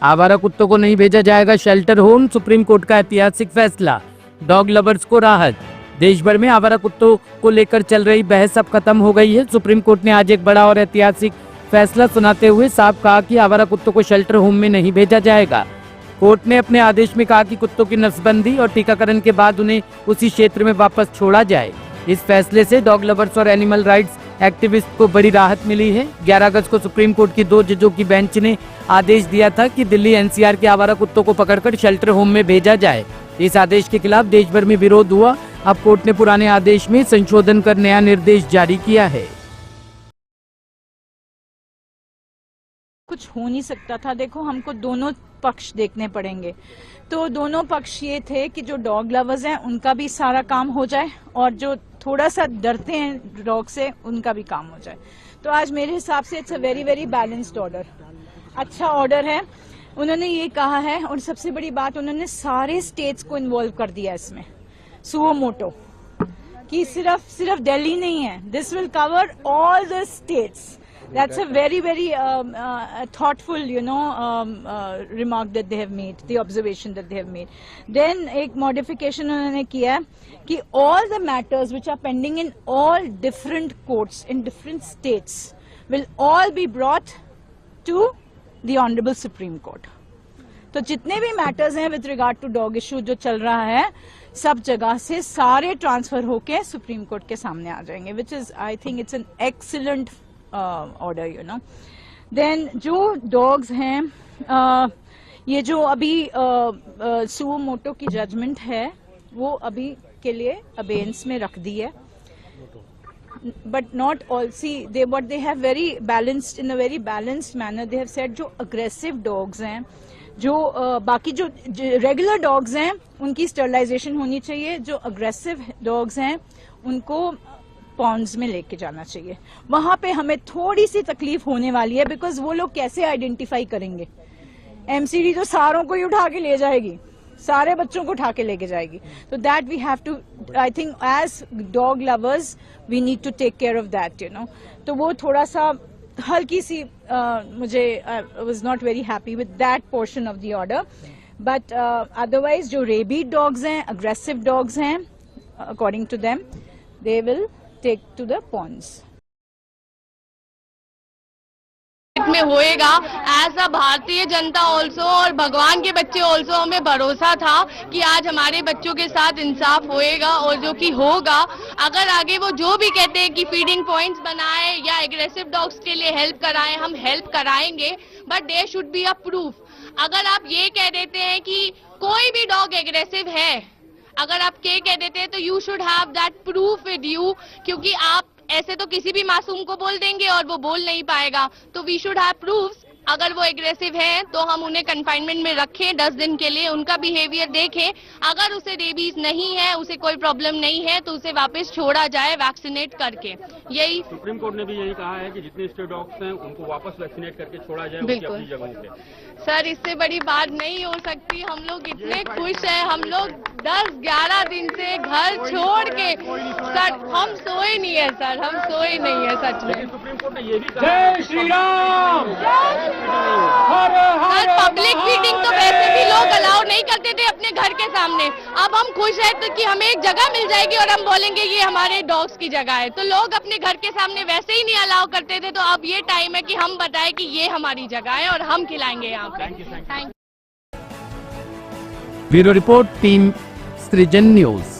आवारा कुत्तों को नहीं भेजा जाएगा शेल्टर होम, सुप्रीम कोर्ट का ऐतिहासिक फैसला। डॉग लवर्स को राहत। देश भर में आवारा कुत्तों को लेकर चल रही बहस अब खत्म हो गई है। सुप्रीम कोर्ट ने आज एक बड़ा और ऐतिहासिक फैसला सुनाते हुए साफ कहा कि आवारा कुत्तों को शेल्टर होम में नहीं भेजा जाएगा। कोर्ट ने अपने आदेश में कहा कि कुत्तों की नस्बंदी और टीकाकरण के बाद उन्हें उसी क्षेत्र में वापस छोड़ा जाए। इस फैसले से डॉग लवर्स और एनिमल राइट्स एक्टिविस्ट को बड़ी राहत मिली है। 11 अगस्त को सुप्रीम कोर्ट की 2 जजों की बेंच ने आदेश दिया था कि दिल्ली एनसीआर के आवारा कुत्तों को पकड़कर शेल्टर होम में भेजा जाए। इस आदेश के खिलाफ देश भर में विरोध हुआ। अब कोर्ट ने पुराने आदेश में संशोधन कर नया निर्देश जारी किया है। कुछ हो नहीं सकता था। देखो, हमको दोनों पक्ष देखने पड़ेंगे। तो दोनों पक्ष ये थे कि जो डॉग लवर्स हैं उनका भी सारा काम हो जाए और जो थोड़ा सा डरते हैं डॉग से उनका भी काम हो जाए। तो आज मेरे हिसाब से it's a very very balanced order, अच्छा ऑर्डर है। उन्होंने ये कहा है और सबसे बड़ी बात, उन्होंने सारे स्टेट्स को इन्वॉल्व कर दिया इसमें। सुओ मोटो कि सिर्फ दिल्ली नहीं है, this will cover all the states. That's a very, very thoughtful, remark that they have made, the observation that they have made. Then एक modification उन्होंने किया कि all the matters which are pending in all different courts in different states will all be brought to the Honorable Supreme Court. तो जितने भी matters हैं with regard to dog issue जो चल रहा है, सब जगह से सारे ट्रांसफर होके सुप्रीम कोर्ट के सामने आ जाएंगे, which is I think it's an excellent order, then जो डॉग्स हैं, ये जो अभी सुओ मोटो की जजमेंट है वो अभी के लिए अबेंस में रख दी है, but not all see they but they have very balanced in a very balanced manner. They have said जो अग्रेसिव डॉग्स हैं, जो बाकी जो रेगुलर डॉग्स हैं उनकी स्टरलाइजेशन होनी चाहिए, जो अग्रेसिव डॉग्स हैं उनको पॉन्ड्स में लेके जाना चाहिए। वहां पे हमें थोड़ी सी तकलीफ होने वाली है, बिकॉज वो लोग कैसे आइडेंटिफाई करेंगे। एमसीडी तो सारों को ही उठा के ले जाएगी, सारे बच्चों को उठा के लेके जाएगी। तो that we have to, I think as dog lovers we need to take care of that, तो वो थोड़ा सा हल्की सी मुझे was not very happy with that portion of the order, but otherwise जो रेबीड डॉग्स हैं, अग्रेसिव डॉग्स हैं, according to them they will take to the pounds में होएगा। As a Bharatiya Janata also और भगवान के बच्चे ऑल्सो हमें भरोसा था कि आज हमारे बच्चों के साथ इंसाफ होएगा और जो कि होगा। अगर आगे वो जो भी कहते हैं कि फीडिंग पॉइंट्स बनाए या एग्रेसिव डॉग्स के लिए हेल्प कराएं, हम हेल्प कराएंगे, but there should be a proof. अगर आप ये कह देते हैं कि कोई भी डॉग एग्रेसिव है, अगर आप ये कह देते हैं तो you should have that proof with you, क्योंकि आप ऐसे तो किसी भी मासूम को बोल देंगे और वो बोल नहीं पाएगा। तो वी शुड हैव प्रूफ्स। अगर वो एग्रेसिव है तो हम उन्हें कंफाइनमेंट में रखें 10 दिन के लिए, उनका बिहेवियर देखें। अगर उसे रेबीज नहीं है, उसे कोई प्रॉब्लम नहीं है, तो उसे वापस छोड़ा जाए वैक्सीनेट करके। यही सुप्रीम कोर्ट ने भी यही कहा है कि जितने स्ट्रे डॉग्स हैं उनको वापस वैक्सीनेट करके छोड़ा जाए उनकी अपनी जगहों पे। सर, इससे बड़ी बात नहीं हो सकती। हम लोग इतने खुश हैं, हम लोग 10-11 दिन से घर छोड़ के, सर हम सोए नहीं है, सर हम सोए नहीं है सच में। सुप्रीम कोर्ट ने ये भी कहा, जय Shri Ram, sir public feeding तो वैसे भी लोग अलाउ नहीं करते थे अपने घर के सामने। अब हम खुश हैं तो कि हमें एक जगह मिल जाएगी और हम बोलेंगे ये हमारे डॉग्स की जगह है। तो लोग अपने घर के सामने वैसे ही नहीं अलाउ करते थे, तो अब ये टाइम है कि हम बताएं कि ये हमारी जगह है और हम खिलाएंगे यहाँ पे। ब्यूरो रिपोर्ट, टीम सृजन न्यूज।